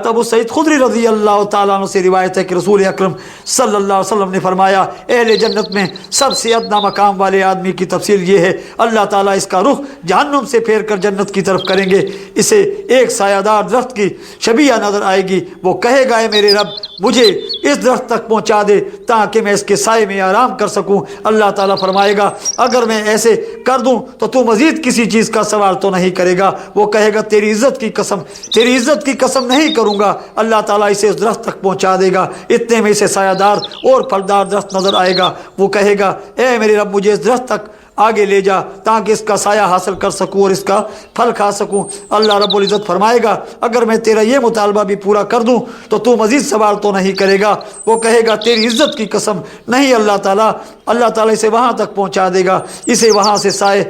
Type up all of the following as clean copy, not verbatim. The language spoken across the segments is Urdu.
ابو سعید خدری رضی اللہ تعالیٰ عنہ سے روایت ہے کہ رسول اکرم صلی اللہ علیہ وسلم نے فرمایا اہل جنت میں سب سے ادنا مقام والے آدمی کی تفصیل یہ ہے اللہ تعالیٰ اس کا رخ جہنم سے پھیر کر جنت کی طرف کریں گے، اسے ایک سایہ دار درخت کی شبیہ نظر آئے گی، وہ کہے گا اے میرے رب مجھے اس درخت تک پہنچا دے تاکہ میں اس کے سائے میں آرام کر سکوں۔ اللہ تعالیٰ فرمائے گا اگر میں ایسے کر دوں تو مزید کسی چیز کا سوال تو نہیں کرے گا؟ وہ کہے گا تیری عزت کی قسم نہیں کروں گا۔ اللہ تعالیٰ اسے اس درخت تک پہنچا دے گا، اتنے میں اسے سایہ دار اور پھلدار درخت نظر آئے گا، وہ کہے گا اے میرے رب مجھے اس درخت تک آگے لے جا تاکہ اس کا سایہ حاصل کر سکوں اور اس کا پھل کھا سکوں۔ اللہ رب العزت فرمائے گا اگر میں تیرا یہ مطالبہ بھی پورا کر دوں تو مزید سوال تو نہیں کرے گا؟ وہ کہے گا تیری عزت کی قسم نہیں اللہ تعالیٰ اسے وہاں تک پہنچا دے گا، اسے وہاں سے سائے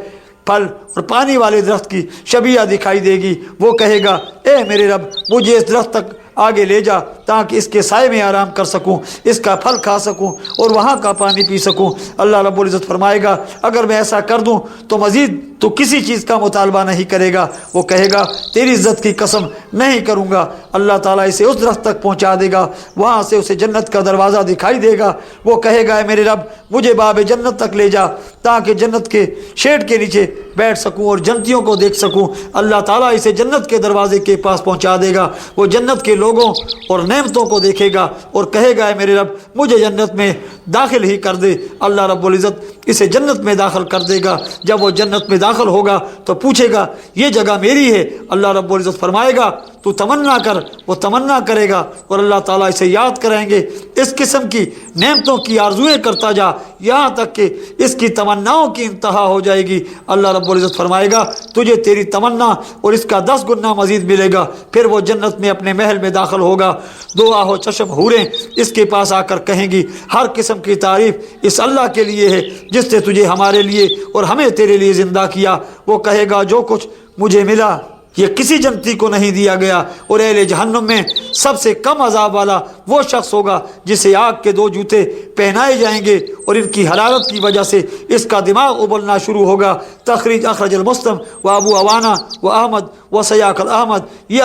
پھل اور پانی والے درخت کی شبیہ دکھائی دے گی، وہ کہے گا اے میرے رب مجھے اس درخت تک آگے لے جا تاکہ اس کے سائے میں آرام کر سکوں، اس کا پھل کھا سکوں اور وہاں کا پانی پی سکوں۔ اللہ رب العزت فرمائے گا اگر میں ایسا کر دوں تو مزید تو کسی چیز کا مطالبہ نہیں کرے گا۔ وہ کہے گا تیری عزت کی قسم نہیں کروں گا۔ اللہ تعالیٰ اسے اس درخت تک پہنچا دے گا، وہاں سے اسے جنت کا دروازہ دکھائی دے گا، وہ کہے گا اے میرے رب مجھے باب جنت تک لے جا تاکہ جنت کے شیڈ کے نیچے بیٹھ سکوں اور جنتیوں کو دیکھ سکوں۔ اللہ تعالیٰ اسے جنت کے دروازے کے پاس پہنچا دے گا، وہ جنت کے لوگوں اور نعمتوں کو دیکھے گا اور کہے گا اے میرے رب مجھے جنت میں داخل ہی کر دے۔ اللہ رب العزت اسے جنت میں داخل کر دے گا۔ جب وہ جنت میں داخل ہوگا تو پوچھے گا یہ جگہ میری ہے؟ اللہ رب العزت فرمائے گا تو تمنا کر، وہ تمنا کرے گا اور اللہ تعالیٰ اسے یاد کرائیں گے اس قسم کی نعمتوں کی آرزویں کرتا جا یہاں تک کہ اس کی تمناؤں کی انتہا ہو جائے گی۔ اللہ رب العزت فرمائے گا تجھے تیری تمنا اور اس کا 10 گنا مزید ملے گا۔ پھر وہ جنت میں اپنے محل میں داخل ہوگا، دو آہو چشم حوریں اس کے پاس آ کر کہیں گی ہر قسم کی تعریف اس اللہ کے لیے ہے جس نے تجھے ہمارے لیے اور ہمیں تیرے لیے زندہ کیا۔ وہ کہے گا جو کچھ مجھے ملا یہ کسی جنتی کو نہیں دیا گیا، اور اہل جہنم میں سب سے کم عذاب والا وہ شخص ہوگا جسے آگ کے 2 جوتے پہنائے جائیں گے اور ان کی حرارت کی وجہ سے اس کا دماغ ابلنا شروع ہوگا۔ تخریج اخرج المسلم و ابو عوانہ و احمد و سیاق احمد۔ یہ